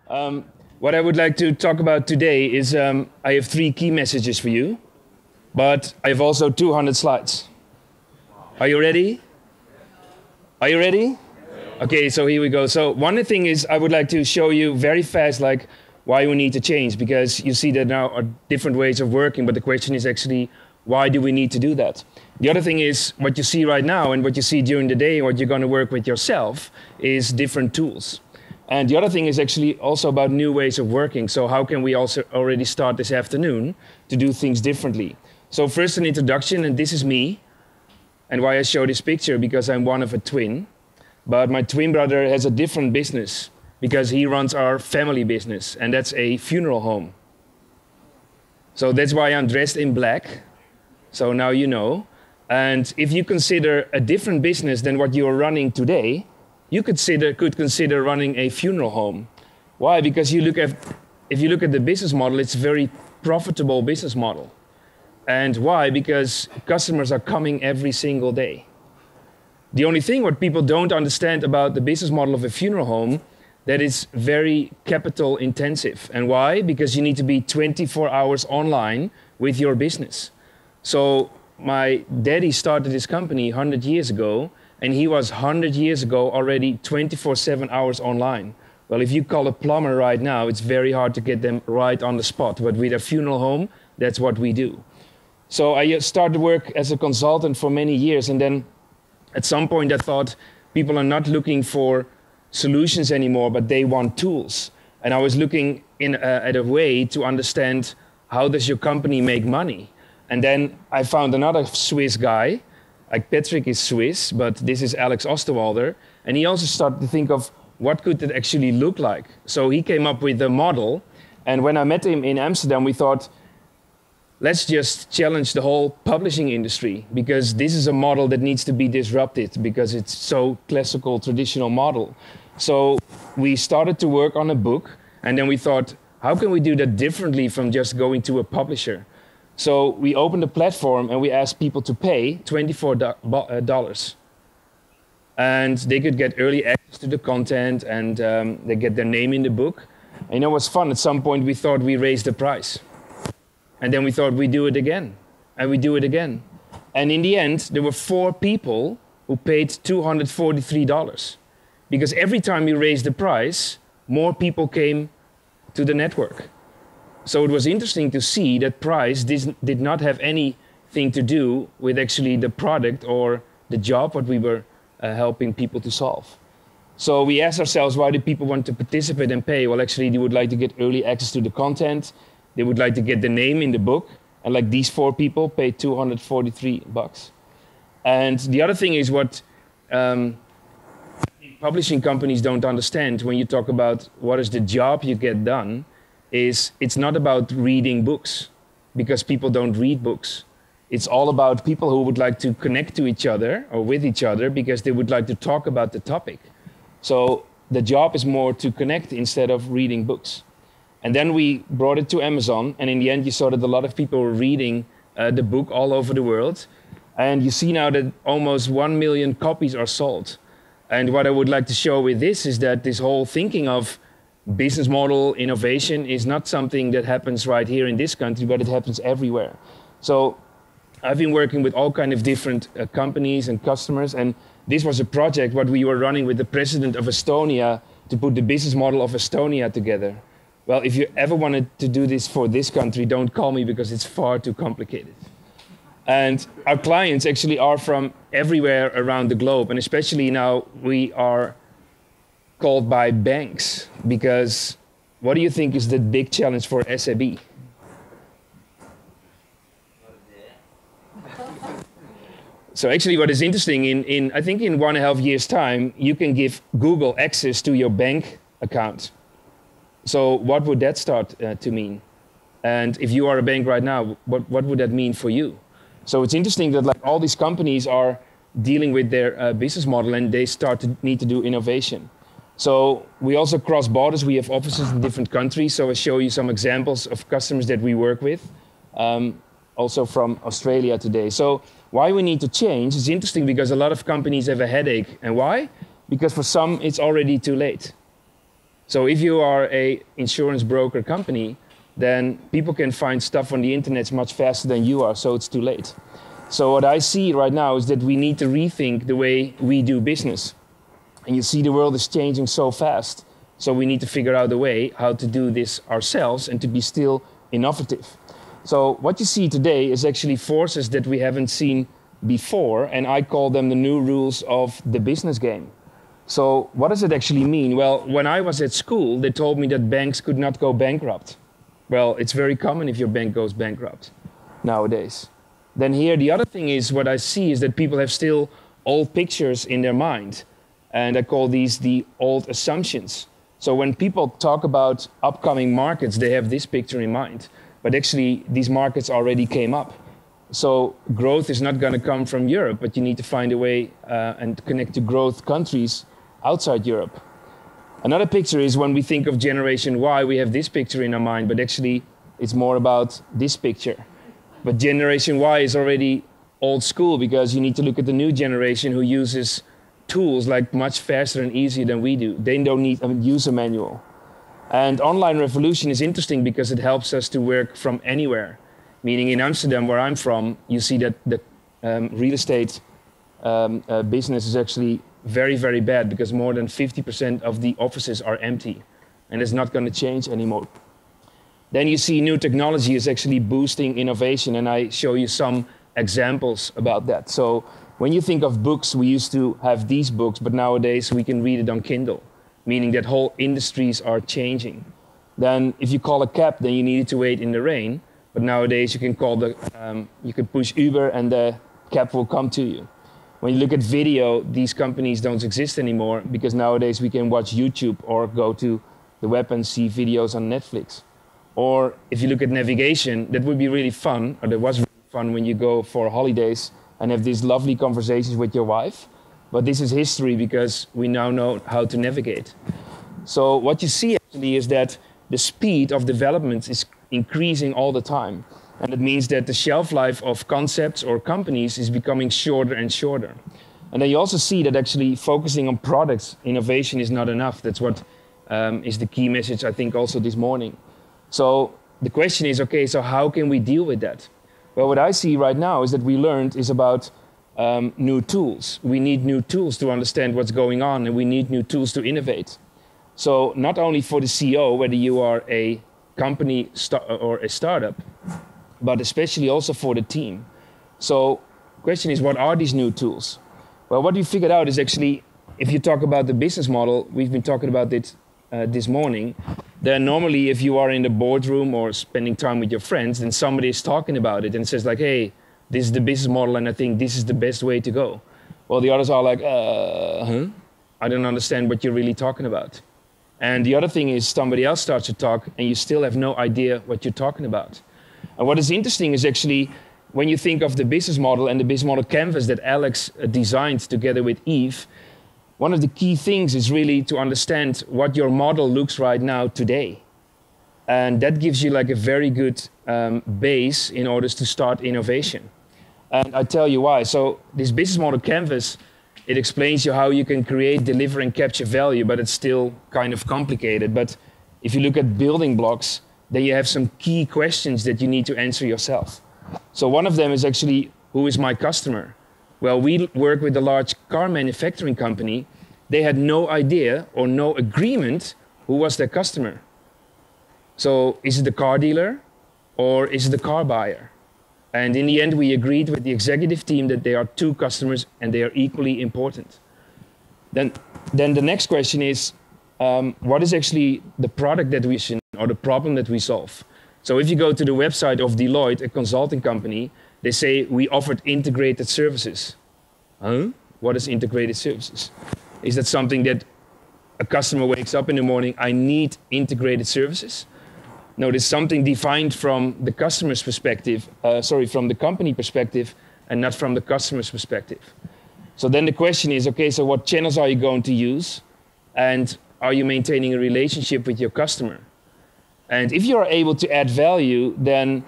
Um, what I would like to talk about today is I have 3 key messages for you, but I have also 200 slides. Are you ready? Are you ready? Okay, so here we go. So one thing is I would like to show you very fast why we need to change, because you see that now are different ways of working, but the question is actually why do we need to do that? The other thing is what you see right now and what you see during the day and what you're going to work with yourself is different tools. And the other thing is actually also about new ways of working. So how can we also already start this afternoon to do things differently? So first an introduction, and this is me. And why I show this picture, because I'm one of a twin. But my twin brother has a different business because he runs our family business, and that's a funeral home. So that's why I'm dressed in black. So now you know. And if you consider a different business than what you are running today, you could consider running a funeral home. Why? Because if you look at the business model, it's a very profitable business model. And why? Because customers are coming every single day. The only thing what people don't understand about the business model of a funeral home, that it's very capital intensive. And why? Because you need to be 24 hours online with your business. So my daddy started his company 100 years ago, and he was 100 years ago already 24/7 hours online. Well, if you call a plumber right now, it's very hard to get them right on the spot. But with a funeral home, that's what we do. So I started work as a consultant for many years, and then at some point I thought people are not looking for solutions anymore, but they want tools. And I was looking at a way to understand how does your company make money. And then I found another Swiss guy, like Patrick is Swiss, but this is Alex Osterwalder, and he also started to think of what could it actually look like. So he came up with a model, and when I met him in Amsterdam, we thought, let's just challenge the whole publishing industry, because this is a model that needs to be disrupted because it's so classical, traditional model. So we started to work on a book, and then we thought, how can we do that differently from just going to a publisher? So we opened a platform and we asked people to pay $24. And they could get early access to the content, and they get their name in the book. And you know what's fun? At some point we thought we raised the price. And then we thought we do it again, and we do it again. And in the end, there were 4 people who paid $243. Because every time we raised the price, more people came to the network. So it was interesting to see that price did not have anything to do with actually the product or the job what we were helping people to solve. So we asked ourselves, why do people want to participate and pay? Well, actually, they would like to get early access to the content. They would like to get the name in the book. And like these 4 people paid $243. And the other thing is what publishing companies don't understand when you talk about what is the job you get done, is it's not about reading books, because people don't read books. It's all about people who would like to connect to each other or with each other because they would like to talk about the topic. So the job is more to connect instead of reading books. And then we brought it to Amazon, and in the end you saw that a lot of people were reading the book all over the world. And you see now that almost 1 million copies are sold. And what I would like to show with this is that this whole thinking of business model innovation is not something that happens right here in this country, but it happens everywhere. So I've been working with all kinds of different companies and customers, and this was a project what we were running with the president of Estonia to put the business model of Estonia together. Well, if you ever wanted to do this for this country, don't call me because it's far too complicated. And our clients actually are from everywhere around the globe, and especially now we are called by banks, because what do you think is the big challenge for SAB? So actually what is interesting, I think in 1.5 years' time, you can give Google access to your bank account. So what would that start to mean? And if you are a bank right now, what would that mean for you? So it's interesting that like all these companies are dealing with their business model, and they start to need to do innovation. So we also cross borders. We have offices in different countries. So I'll show you some examples of customers that we work with, also from Australia today. So why we need to change is interesting, because a lot of companies have a headache. And why? Because for some, it's already too late. So if you are a insurance broker company, then people can find stuff on the internet much faster than you are, so it's too late. So what I see right now is that we need to rethink the way we do business. And you see the world is changing so fast, so we need to figure out a way how to do this ourselves and to be still innovative. So what you see today is actually forces that we haven't seen before, and I call them the new rules of the business game. So what does it actually mean? Well, when I was at school, they told me that banks could not go bankrupt. Well, it's very common if your bank goes bankrupt nowadays. Then here, the other thing is, what I see is that people have still old pictures in their mind. And I call these the old assumptions. So when people talk about upcoming markets, they have this picture in mind. But actually, these markets already came up. So growth is not going to come from Europe, but you need to find a way and connect to growth countries outside Europe. Another picture is when we think of Generation Y, we have this picture in our mind, but actually it's more about this picture. But Generation Y is already old school because you need to look at the new generation who uses tools like much faster and easier than we do. They don't need a user manual. And online revolution is interesting because it helps us to work from anywhere. Meaning in Amsterdam, where I'm from, you see that the real estate business is actually very, very bad because more than 50% of the offices are empty. And it's not going to change anymore. Then you see new technology is actually boosting innovation, and I show you some examples about that. So when you think of books, we used to have these books, but nowadays we can read it on Kindle, meaning that whole industries are changing. Then if you call a cab, then you needed to wait in the rain, but nowadays you can you can push Uber and the cab will come to you. When you look at video, these companies don't exist anymore because nowadays we can watch YouTube or go to the web and see videos on Netflix. Or if you look at navigation, that would be really fun, or that was really fun when you go for holidays and have these lovely conversations with your wife. But this is history because we now know how to navigate. So what you see actually is that the speed of development is increasing all the time. And it means that the shelf life of concepts or companies is becoming shorter and shorter. And then you also see that actually focusing on products, innovation is not enough. That's what is the key message, I think, also this morning. So the question is, okay, so how can we deal with that? Well, what I see right now is that we learned is about new tools. We need new tools to understand what's going on, and we need new tools to innovate. So not only for the CEO, whether you are a company or a startup, but especially also for the team. So the question is, what are these new tools? Well, what we figured out is actually, if you talk about the business model, we've been talking about it this morning, then normally if you are in the boardroom or spending time with your friends, then somebody is talking about it and says like, hey, this is the business model and I think this is the best way to go. Well, the others are like, I don't understand what you're really talking about. And the other thing is somebody else starts to talk and you still have no idea what you're talking about. And what is interesting is actually when you think of the business model and the business model canvas that Alex designed together with Eve, one of the key things is really to understand what your model looks right now today. And that gives you like a very good base in order to start innovation. And I tell you why. So this business model canvas, it explains you how you can create, deliver, and capture value, but it's still kind of complicated. But if you look at building blocks, then you have some key questions that you need to answer yourself. So one of them is actually, who is my customer? Well, we work with a large car manufacturing company. They had no idea or no agreement who was their customer. So is it the car dealer or is it the car buyer? And in the end, we agreed with the executive team that there are two customers and they are equally important. Then the next question is, what is actually the product that we should, or the problem that we solve? So if you go to the website of Deloitte, a consulting company, they say we offered integrated services. Huh? What is integrated services? Is that something that a customer wakes up in the morning, I need integrated services? No, there's something defined from the customer's perspective, from the company perspective, and not from the customer's perspective. So then the question is, okay, so what channels are you going to use? And are you maintaining a relationship with your customer? And if you are able to add value, then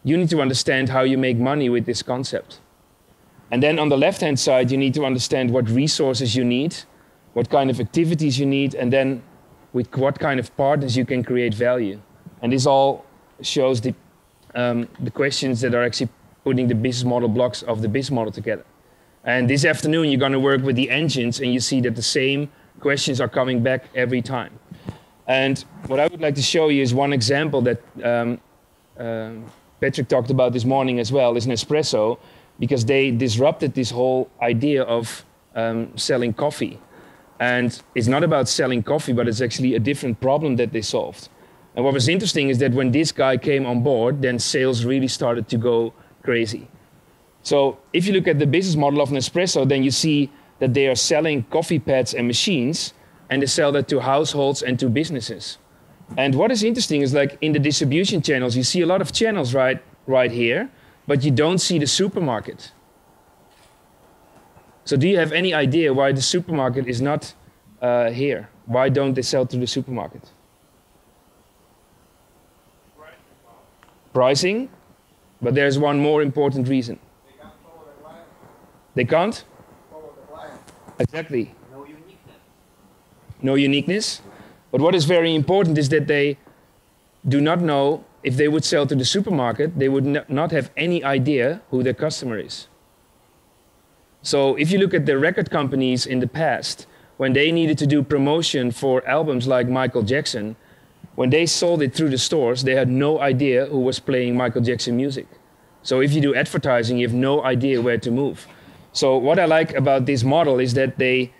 you need to understand how you make money with this concept. And then on the left-hand side, you need to understand what resources you need, what kind of activities you need, and then with what kind of partners you can create value. And this all shows the questions that are actually putting the business model blocks of the business model together. And this afternoon, you're going to work with the engines, and you see that the same questions are coming back every time. And what I would like to show you is one example that Patrick talked about this morning as well, is Nespresso, because they disrupted this whole idea of selling coffee. And it's not about selling coffee, but it's actually a different problem that they solved. And what was interesting is that when this guy came on board, then sales really started to go crazy. So if you look at the business model of Nespresso, then you see that they are selling coffee pads and machines, and they sell that to households and to businesses. And what is interesting is, like, in the distribution channels, you see a lot of channels right here, but you don't see the supermarket. So do you have any idea why the supermarket is not here? Why don't they sell to the supermarket? Pricing, but there's one more important reason. They can't follow the client. They can't? Follow the client. Exactly. No uniqueness. No uniqueness. But what is very important is that they do not know, if they would sell to the supermarket, they would not have any idea who their customer is. So if you look at the record companies in the past, when they needed to do promotion for albums like Michael Jackson, when they sold it through the stores, they had no idea who was playing Michael Jackson music. So if you do advertising, you have no idea where to move. So what I like about this model is that they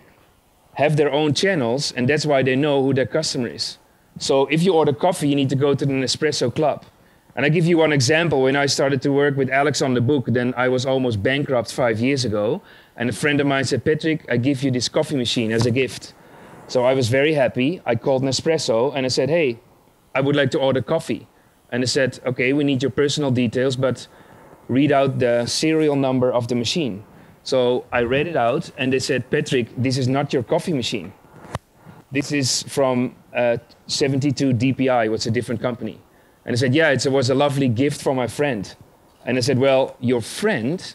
have their own channels, and that's why they know who their customer is. So if you order coffee, you need to go to the Nespresso Club. And I give you one example. When I started to work with Alex on the book, then I was almost bankrupt 5 years ago. And a friend of mine said, Patrick, I give you this coffee machine as a gift. So I was very happy. I called Nespresso and I said, hey, I would like to order coffee. And they said, okay, we need your personal details, but read out the serial number of the machine. So I read it out, and they said, Patrick, this is not your coffee machine. This is from 72 DPI, what's a different company. And I said, yeah, it was a lovely gift from my friend. And I said, well, your friend,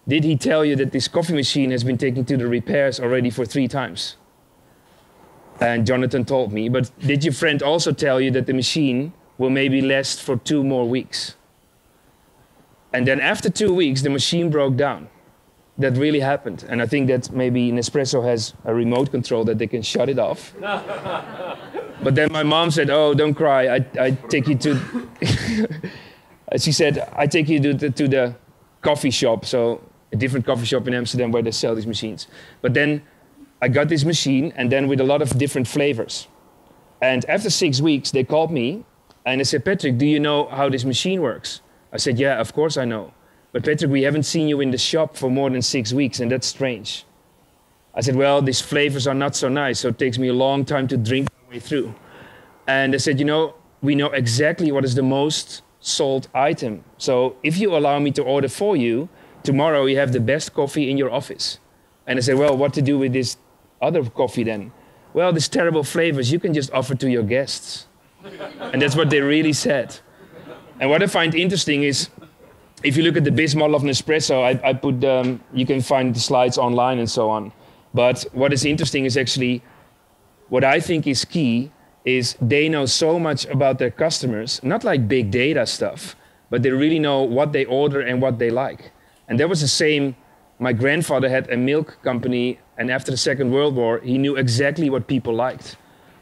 did he tell you that this coffee machine has been taken to the repairs already for 3 times? And Jonathan told me, but did your friend also tell you that the machine will maybe last for 2 more weeks? And then after 2 weeks, the machine broke down. That really happened. And I think that maybe Nespresso has a remote control that they can shut it off. But then my mom said, oh, don't cry. I take you to... She said, I take you to the coffee shop. So a different coffee shop in Amsterdam where they sell these machines. But then I got this machine, and then with a lot of different flavors. And after 6 weeks, they called me and they said, Patrick, do you know how this machine works? I said, yeah, of course I know. But Patrick, we haven't seen you in the shop for more than 6 weeks, and that's strange. I said, well, these flavors are not so nice, so it takes me a long time to drink my way through. And they said, you know, we know exactly what is the most sold item. So if you allow me to order for you, tomorrow you have the best coffee in your office. And I said, well, what to do with this other coffee then? Well, these terrible flavors, you can just offer to your guests. And that's what they really said. And what I find interesting is, if you look at the business model of Nespresso, I put, you can find the slides online and so on. But what is interesting is actually, what I think is key is they know so much about their customers, not like big data stuff, but they really know what they order and what they like. And that was the same. My grandfather had a milk company, and after the Second World War, he knew exactly what people liked.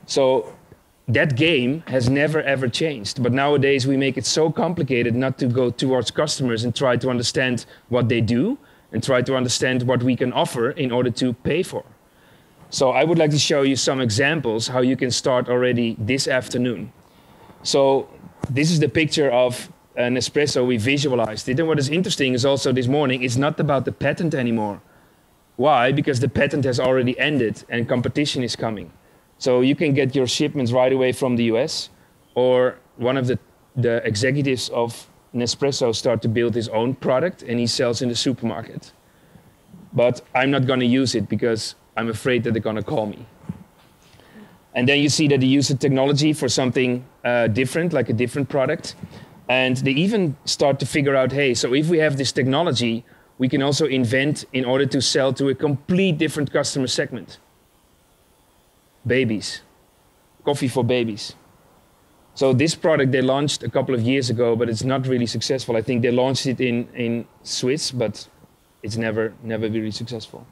So that game has never ever changed. But nowadays we make it so complicated not to go towards customers and try to understand what they do and try to understand what we can offer in order to pay for. So I would like to show you some examples how you can start already this afternoon. So this is the picture of an espresso. We visualized it. And what is interesting is also this morning, it's not about the patent anymore. Why? Because the patent has already ended and competition is coming. So you can get your shipments right away from the US, or one of the executives of Nespresso start to build his own product and he sells in the supermarket. But I'm not going to use it because I'm afraid that they're going to call me. And then you see that they use the technology for something different, like a different product. And they even start to figure out, hey, so if we have this technology, we can also invent in order to sell to a complete different customer segment. Babies. coffee for babies. So this product they launched a couple of years ago, but it's not really successful. I think they launched it in Swiss, but it's never really successful.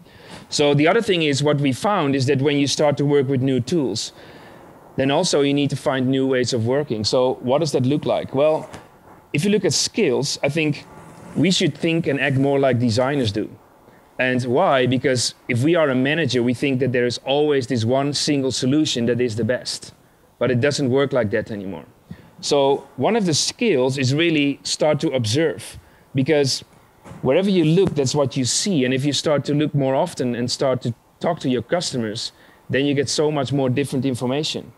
So the other thing is, what we found is that when you start to work with new tools, then also you need to find new ways of working. So what does that look like? Well, if you look at skills, I think we should think and act more like designers do. And why? Because if we are a manager, we think that there is always this one single solution that is the best. But it doesn't work like that anymore. So one of the skills is really start to observe. Because wherever you look, that's what you see. And if you start to look more often and start to talk to your customers, then you get so much more different information.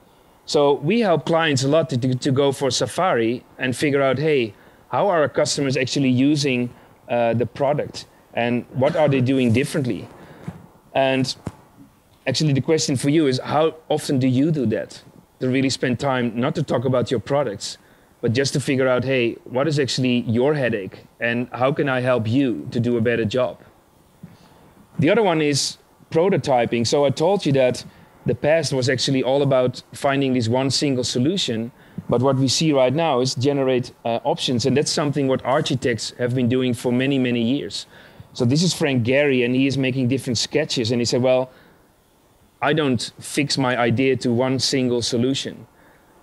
So we help clients a lot to go for safari and figure out, hey, how are our customers actually using the product? And what are they doing differently? And actually the question for you is, how often do you do that? To really spend time, not to talk about your products, but just to figure out, hey, what is actually your headache? And how can I help you to do a better job? The other one is prototyping. So I told you that the past was actually all about finding this one single solution. But what we see right now is generate options. And that's something what architects have been doing for many, many years. So this is Frank Gehry, and he is making different sketches. And he said, well, I don't fix my idea to one single solution.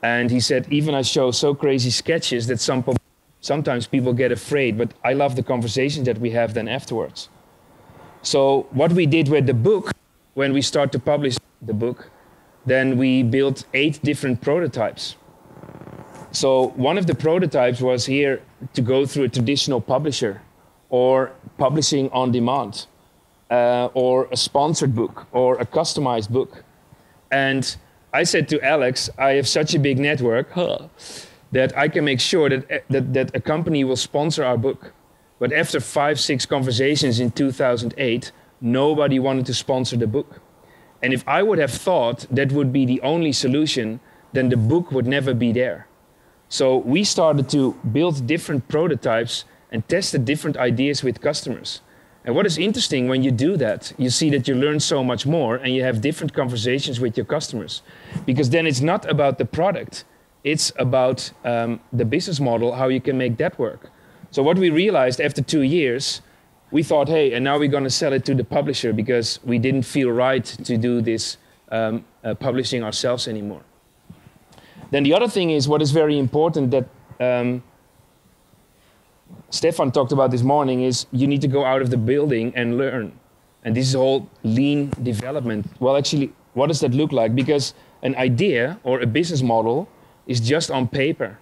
And he said, even I show so crazy sketches that sometimes people get afraid, but I love the conversations that we have then afterwards. So what we did with the book, when we start to publish the book, then we built 8 different prototypes. So one of the prototypes was here to go through a traditional publisher or publishing on demand. Or a sponsored book, or a customized book. And I said to Alex, I have such a big network that I can make sure that a company will sponsor our book. But after 5-6 conversations in 2008, nobody wanted to sponsor the book. And if I would have thought that would be the only solution, then the book would never be there. So we started to build different prototypes and tested different ideas with customers. And what is interesting when you do that, you see that you learn so much more and you have different conversations with your customers. Because then it's not about the product, it's about the business model, how you can make that work. So what we realized after 2 years, we thought, hey, and now we're going to sell it to the publisher because we didn't feel right to do this publishing ourselves anymore. Then the other thing is what is very important that Stefan talked about this morning is you need to go out of the building and learn. And this is all lean development. Well, actually, what does that look like? Because an idea or a business model is just on paper.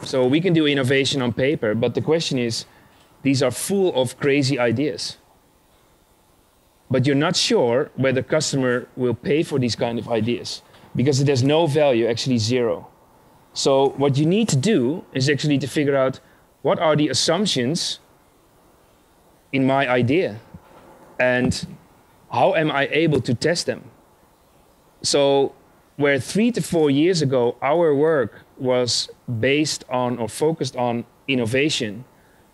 So we can do innovation on paper, but the question is, these are full of crazy ideas. But you're not sure whether the customer will pay for these kind of ideas because it has no value, actually zero. So what you need to do is actually to figure out what are the assumptions in my idea and how am I able to test them? So where 3 to 4 years ago our work was based on or focused on innovation,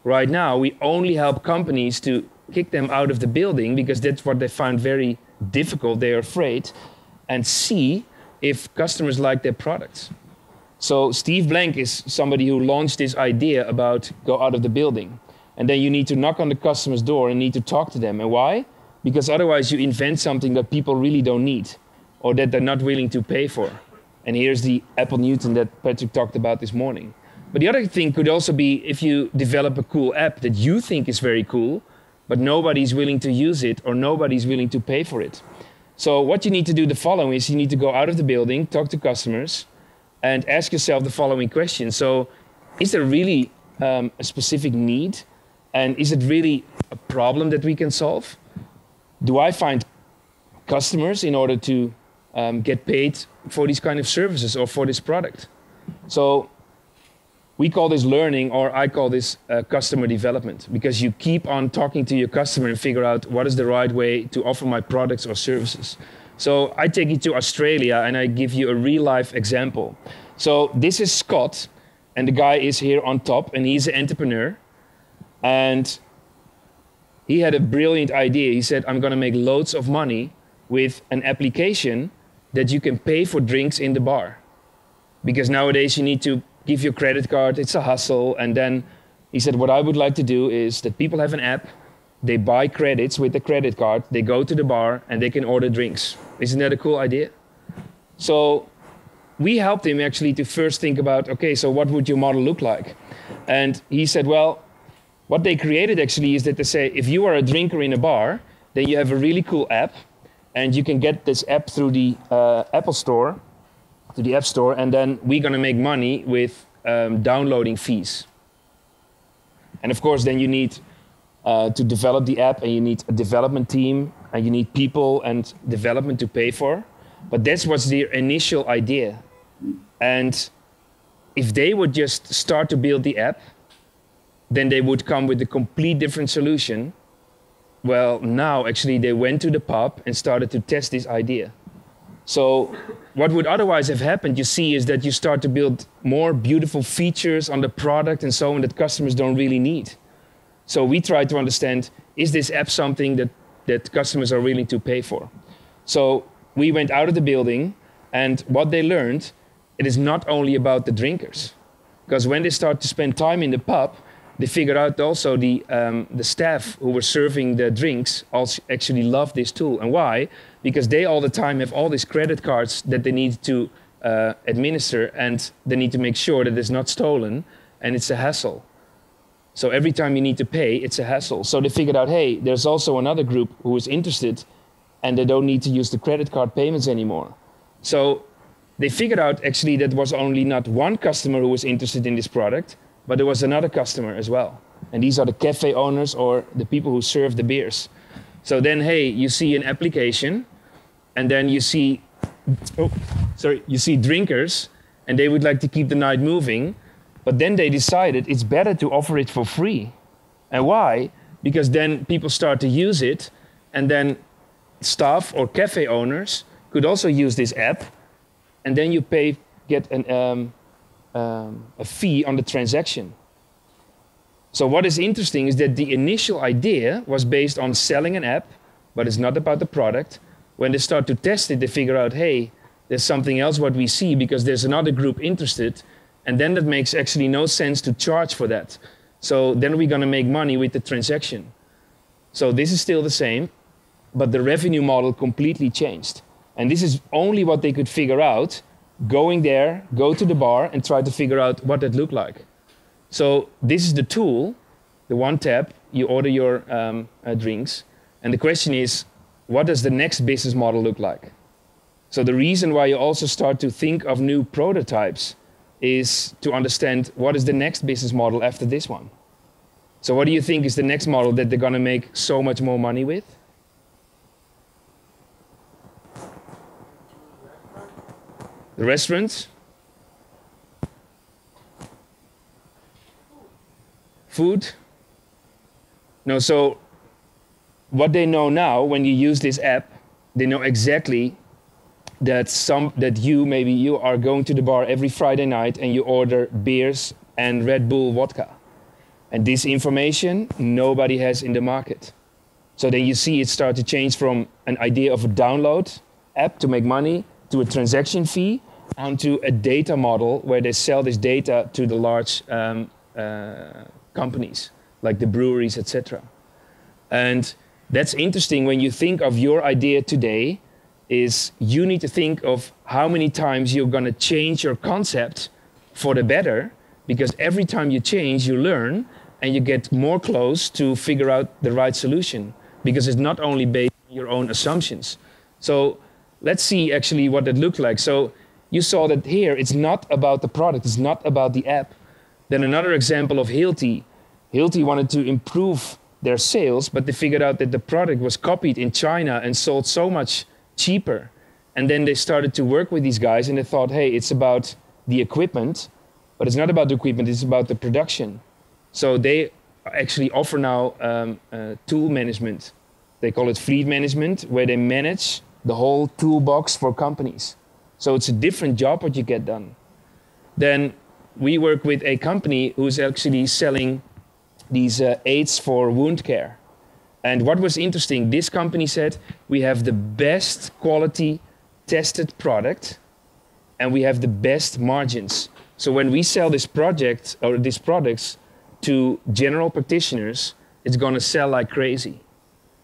right now we only help companies to kick them out of the building because that's what they find very difficult, they're afraid, and see if customers like their products. So Steve Blank is somebody who launched this idea about go out of the building. And then you need to knock on the customer's door and need to talk to them. And why? Because otherwise you invent something that people really don't need or that they're not willing to pay for. And here's the Apple Newton that Patrick talked about this morning. But the other thing could also be if you develop a cool app that you think is very cool, but nobody's willing to use it or nobody's willing to pay for it. So what you need to do the following is you need to go out of the building, talk to customers, and ask yourself the following question. So is there really a specific need? And is it really a problem that we can solve? Do I find customers in order to get paid for these kind of services or for this product? So we call this learning, or I call this customer development, because you keep on talking to your customer and figure out what is the right way to offer my products or services. So I take you to Australia and I give you a real life example. So this is Scott, and the guy is here on top, and he's an entrepreneur. And he had a brilliant idea. He said, I'm going to make loads of money with an application that you can pay for drinks in the bar. Because nowadays you need to give your credit card, it's a hustle. And then he said, what I would like to do is that people have an app, they buy credits with the credit card, they go to the bar and they can order drinks. Isn't that a cool idea? So we helped him actually to first think about, okay, so what would your model look like? And he said, well, what they created actually is that they say, if you are a drinker in a bar, then you have a really cool app, and you can get this app through the Apple Store, to the App Store, and then we're going to make money with downloading fees. And of course, then you need to develop the app, and you need a development team, and you need people and development to pay for. But that's what's their initial idea. And if they would just start to build the app, then they would come with a complete different solution. Well, now actually they went to the pub and started to test this idea. So what would otherwise have happened, you see, is that you start to build more beautiful features on the product and so on that customers don't really need. So we try to understand, is this app something that customers are willing to pay for? So we went out of the building, and what they learned, it is not only about the drinkers. Because when they start to spend time in the pub, they figured out also the staff who were serving the drinks also actually love this tool. And why? Because they all the time have all these credit cards that they need to administer, and they need to make sure that it's not stolen, and it's a hassle. So every time you need to pay, it's a hassle. So they figured out, hey, there's also another group who is interested, and they don't need to use the credit card payments anymore. So they figured out actually that was only not one customer who was interested in this product, but there was another customer as well. And these are the cafe owners or the people who serve the beers. So then, hey, you see an application, and then you see, you see drinkers, and they would like to keep the night moving, but then they decided it's better to offer it for free. And why? Because then people start to use it, and then staff or cafe owners could also use this app, and then you get a fee on the transaction. So what is interesting is that the initial idea was based on selling an app, but it's not about the product. When they start to test it, they figure out, hey, there's something else what we see because there's another group interested, and then that makes actually no sense to charge for that. So then we're going to make money with the transaction. So this is still the same, but the revenue model completely changed. And this is only what they could figure out going there, go to the bar, and try to figure out what that looked like. So this is the tool, the one tap, you order your drinks, and the question is, what does the next business model look like? So the reason why you also start to think of new prototypes is to understand what is the next business model after this one. So what do you think is the next model that they're going to make so much more money with? The restaurants? Food? No, so what they know now, when you use this app, they know exactly that maybe you are going to the bar every Friday night and you order beers and Red Bull vodka. And this information nobody has in the market. So then you see it start to change from an idea of a download app to make money to a transaction fee onto a data model where they sell this data to the large companies like the breweries, etc. And that's interesting when you think of your idea today is you need to think of how many times you're going to change your concept for the better, because every time you change, you learn and you get more close to figure out the right solution, because it's not only based on your own assumptions. So let's see actually what that looked like. So you saw that here, it's not about the product, it's not about the app. Then another example of Hilti. Hilti wanted to improve their sales, but they figured out that the product was copied in China and sold so much cheaper. And then they started to work with these guys and they thought, hey, it's about the equipment, but it's not about the equipment, it's about the production. So they actually offer now tool management. They call it fleet management, where they manage the whole toolbox for companies. So it's a different job what you get done. Then we work with a company who's actually selling these aids for wound care. And what was interesting, this company said, we have the best quality tested product, and we have the best margins. So when we sell this project or these products to general practitioners, it's going to sell like crazy.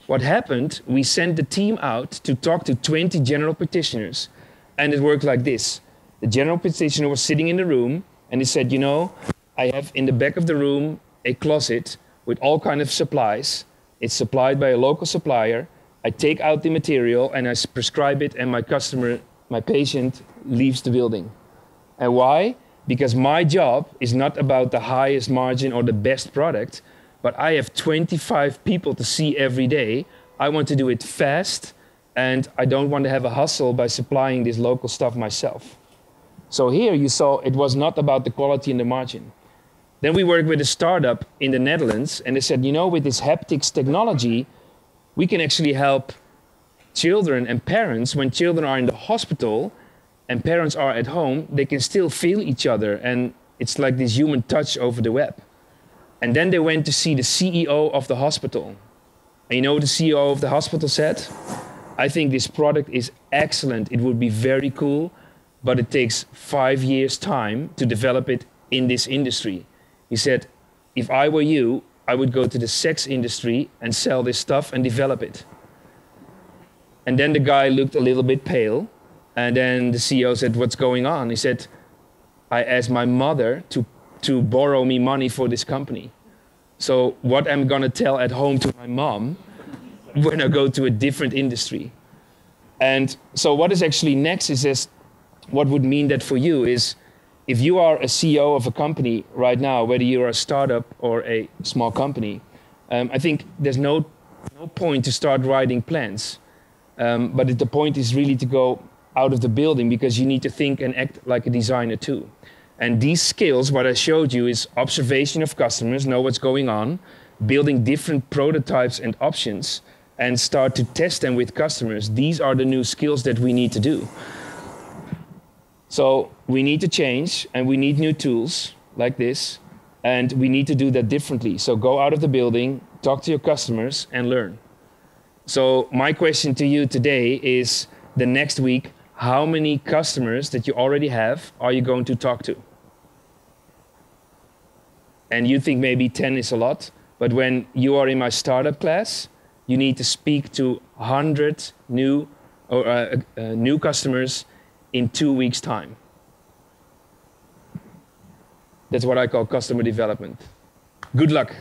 What happened, we sent the team out to talk to 20 general practitioners, and it worked like this. The general practitioner was sitting in the room, and he said, you know, I have in the back of the room a closet with all kinds of supplies. It's supplied by a local supplier. I take out the material and I prescribe it, and my customer, my patient, leaves the building. And why? Because my job is not about the highest margin or the best product, but I have 25 people to see every day. I want to do it fast, and I don't want to have a hustle by supplying this local stuff myself. So here you saw it was not about the quality and the margin. Then we worked with a startup in the Netherlands, and they said, you know, with this haptics technology, we can actually help children and parents. When children are in the hospital and parents are at home, they can still feel each other, and it's like this human touch over the web. And then they went to see the CEO of the hospital. And you know what the CEO of the hospital said? I think this product is excellent. It would be very cool, but it takes 5 years' time to develop it in this industry. He said, if I were you, I would go to the sex industry and sell this stuff and develop it. And then the guy looked a little bit pale, and then the CEO said, what's going on? He said, I asked my mother to borrow me money for this company. So what I'm gonna tell at home to my mom when I go to a different industry? And so what is actually next is this, what would mean that for you is, if you are a CEO of a company right now, whether you're a startup or a small company, I think there's no point to start writing plans. But the point is really to go out of the building, because you need to think and act like a designer too. And these skills, what I showed you, is observation of customers, know what's going on, building different prototypes and options, and start to test them with customers. These are the new skills that we need to do. So we need to change, and we need new tools like this, and we need to do that differently. So go out of the building, talk to your customers, and learn. So my question to you today is, the next week, how many customers that you already have are you going to talk to? And you think maybe 10 is a lot, but when you are in my startup class, you need to speak to 100 new customers in 2 weeks' time. That's what I call customer development. Good luck.